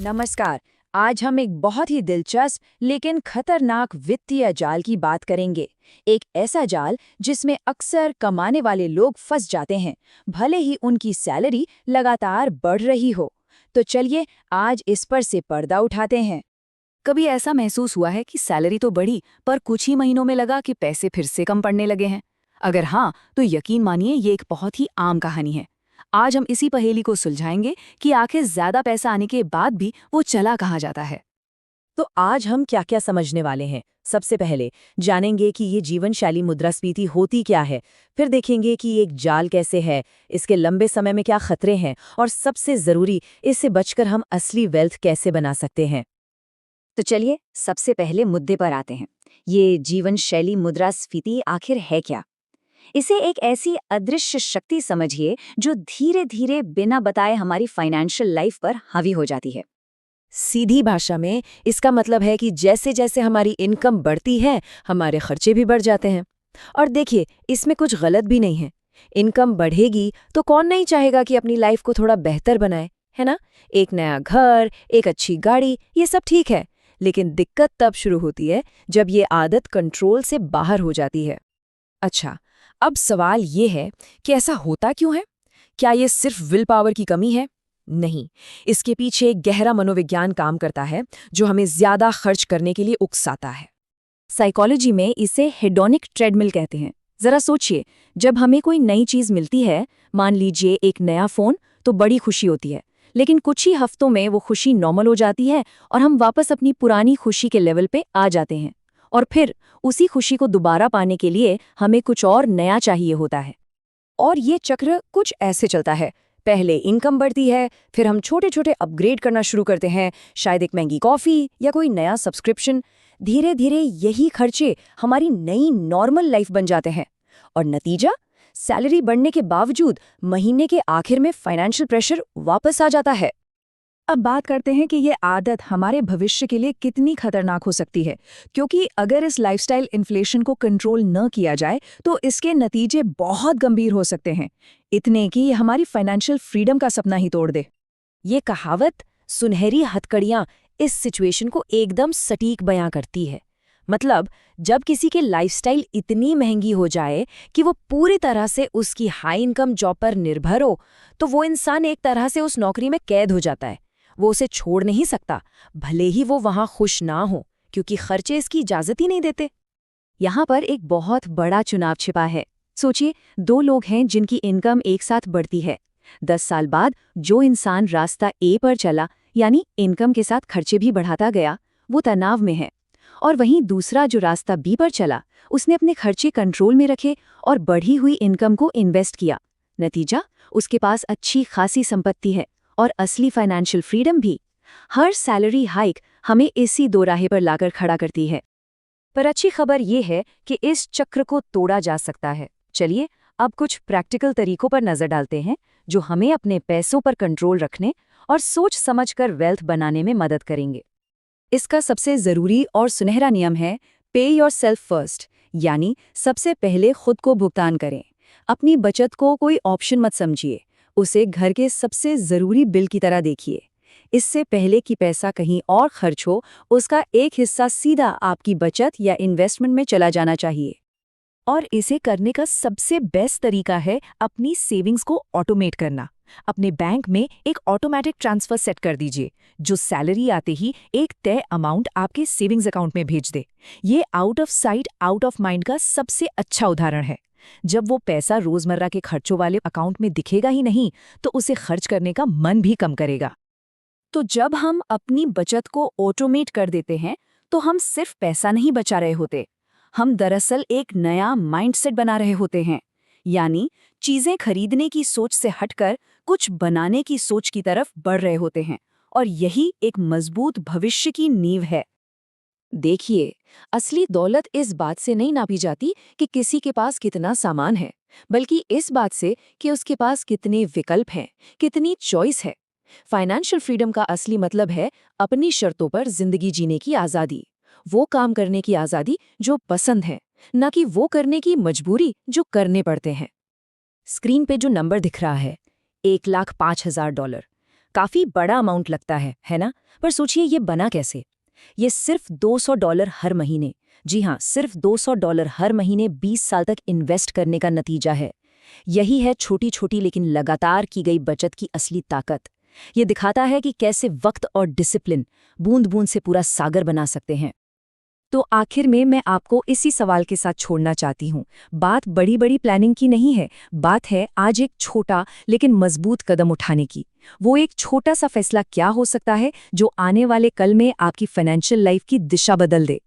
नमस्कार। आज हम एक बहुत ही दिलचस्प लेकिन खतरनाक वित्तीय जाल की बात करेंगे। एक ऐसा जाल जिसमें अक्सर कमाने वाले लोग फंस जाते हैं, भले ही उनकी सैलरी लगातार बढ़ रही हो। तो चलिए आज इस पर से पर्दा उठाते हैं। कभी ऐसा महसूस हुआ है कि सैलरी तो बढ़ी पर कुछ ही महीनों में लगा कि पैसे फिर से कम पड़ने लगे हैं? अगर हाँ, तो यकीन मानिए ये एक बहुत ही आम कहानी है। आज हम इसी पहेली को सुलझाएंगे कि आखिर ज्यादा पैसा आने के बाद भी वो चला कहाँ जाता है। तो आज हम क्या क्या समझने वाले हैं। सबसे पहले जानेंगे कि ये जीवन शैली मुद्रास्फीति होती क्या है। फिर देखेंगे कि ये एक जाल कैसे है, इसके लंबे समय में क्या खतरे हैं, और सबसे जरूरी, इससे बचकर हम असली वेल्थ कैसे बना सकते हैं। तो चलिए सबसे पहले मुद्दे पर आते हैं। ये जीवन शैली मुद्रास्फीति आखिर है क्या? इसे एक ऐसी अदृश्य शक्ति समझिए जो धीरे धीरे बिना बताए हमारी फाइनेंशियल लाइफ पर हावी हो जाती है। सीधी भाषा में इसका मतलब है कि जैसे जैसे हमारी इनकम बढ़ती है, हमारे खर्चे भी बढ़ जाते हैं। और देखिए, इसमें कुछ गलत भी नहीं है। इनकम बढ़ेगी तो कौन नहीं चाहेगा कि अपनी लाइफ को थोड़ा बेहतर बनाए, है ना? एक नया घर, एक अच्छी गाड़ी, ये सब ठीक है। लेकिन दिक्कत तब शुरू होती है जब ये आदत कंट्रोल से बाहर हो जाती है। अच्छा, अब सवाल ये है कि ऐसा होता क्यों है? क्या ये सिर्फ विल पावर की कमी है? नहीं, इसके पीछे एक गहरा मनोविज्ञान काम करता है जो हमें ज्यादा खर्च करने के लिए उकसाता है। साइकोलॉजी में इसे हेडोनिक ट्रेडमिल कहते हैं। जरा सोचिए, जब हमें कोई नई चीज मिलती है, मान लीजिए एक नया फोन, तो बड़ी खुशी होती है। लेकिन कुछ ही हफ्तों में वो खुशी नॉर्मल हो जाती है और हम वापस अपनी पुरानी खुशी के लेवल पे आ जाते हैं। और फिर उसी खुशी को दोबारा पाने के लिए हमें कुछ और नया चाहिए होता है। और ये चक्र कुछ ऐसे चलता है। पहले इनकम बढ़ती है, फिर हम छोटे छोटे अपग्रेड करना शुरू करते हैं, शायद एक महंगी कॉफ़ी या कोई नया सब्सक्रिप्शन। धीरे धीरे यही खर्चे हमारी नई नॉर्मल लाइफ बन जाते हैं। और नतीजा, सैलरी बढ़ने के बावजूद महीने के आखिर में फाइनेंशियल प्रेशर वापस आ जाता है। अब बात करते हैं कि ये आदत हमारे भविष्य के लिए कितनी खतरनाक हो सकती है, क्योंकि अगर इस लाइफस्टाइल इन्फ्लेशन को कंट्रोल न किया जाए तो इसके नतीजे बहुत गंभीर हो सकते हैं। इतने कि ये हमारी फाइनेंशियल फ्रीडम का सपना ही तोड़ दे। ये कहावत सुनहरी हथकड़ियां इस सिचुएशन को एकदम सटीक बयां करती है। मतलब, जब किसी के लाइफस्टाइल इतनी महंगी हो जाए कि वो पूरी तरह से उसकी हाई इनकम जॉब पर निर्भर हो, तो वो इंसान एक तरह से उस नौकरी में कैद हो जाता है। वो उसे छोड़ नहीं सकता, भले ही वो वहां खुश ना हो, क्योंकि खर्चे इसकी इजाजत ही नहीं देते। यहाँ पर एक बहुत बड़ा चुनाव छिपा है। सोचिए, दो लोग हैं जिनकी इनकम एक साथ बढ़ती है। 10 साल बाद जो इंसान रास्ता ए पर चला, यानी इनकम के साथ खर्चे भी बढ़ाता गया, वो तनाव में है। और वहीं दूसरा जो रास्ता बी पर चला, उसने अपने खर्चे कंट्रोल में रखे और बढ़ी हुई इनकम को इन्वेस्ट किया। नतीजा, उसके पास अच्छी खासी संपत्ति है और असली फाइनेंशियल फ्रीडम भी। हर सैलरी हाइक हमें इसी दो राहे पर लाकर खड़ा करती है। पर अच्छी खबर ये है कि इस चक्र को तोड़ा जा सकता है। चलिए अब कुछ प्रैक्टिकल तरीकों पर नजर डालते हैं जो हमें अपने पैसों पर कंट्रोल रखने और सोच समझकर वेल्थ बनाने में मदद करेंगे। इसका सबसे जरूरी और सुनहरा नियम है पे योर सेल्फ फर्स्ट, यानी सबसे पहले खुद को भुगतान करें। अपनी बचत को कोई ऑप्शन मत समझिए, उसे घर के सबसे जरूरी बिल की तरह देखिए। इससे पहले कि पैसा कहीं और खर्च हो, उसका एक हिस्सा सीधा आपकी बचत या इन्वेस्टमेंट में चला जाना चाहिए। और इसे करने का सबसे बेस्ट तरीका है अपनी सेविंग्स को ऑटोमेट करना। अपने बैंक में एक ऑटोमेटिक ट्रांसफर सेट कर दीजिए, जो सैलरी आते ही एक तय अमाउंट आपके सेविंग्स अकाउंट में भेज दे। ये out of sight out of mind का सबसे अच्छा उदाहरण है। जब वो पैसा रोजमर्रा के खर्चों वाले अकाउंट में दिखेगा ही नहीं, तो उसे खर्च करने का मन भी कम करेगा। तो जब हम अपनी बचत को ऑटोमेट कर देते हैं, तो हम सिर्फ पैसा नहीं बचा रहे होते, हम दरअसल एक नया माइंडसेट बना रहे होते हैं। यानी चीजें खरीदने की सोच से हटकर कुछ बनाने की सोच की तरफ बढ़ रहे होते हैं। और यही एक मजबूत भविष्य की नींव है। देखिए, असली दौलत इस बात से नहीं नापी जाती कि किसी के पास कितना सामान है, बल्कि इस बात से कि उसके पास कितने विकल्प हैं, कितनी चॉइस है। फाइनेंशियल फ्रीडम का असली मतलब है अपनी शर्तों पर जिंदगी जीने की आज़ादी। वो काम करने की आज़ादी जो पसंद है, न कि वो करने की मजबूरी जो करने पड़ते हैं। स्क्रीन पे जो नंबर दिख रहा है, $1,05,000, काफी बड़ा अमाउंट लगता है ना? पर सोचिए ये बना कैसे? ये सिर्फ $200 हर महीने, जी हाँ, सिर्फ $200 हर महीने 20 साल तक इन्वेस्ट करने का नतीजा है। यही है छोटी छोटी लेकिन लगातार की गई बचत की असली ताकत। ये दिखाता है कि कैसे वक्त और डिसिप्लिन बूंद बूंद से पूरा सागर बना सकते हैं। तो आखिर में मैं आपको इसी सवाल के साथ छोड़ना चाहती हूँ। बात बड़ी बड़ी प्लानिंग की नहीं है, बात है आज एक छोटा लेकिन मजबूत कदम उठाने की। वो एक छोटा सा फैसला क्या हो सकता है जो आने वाले कल में आपकी फाइनेंशियल लाइफ की दिशा बदल दे।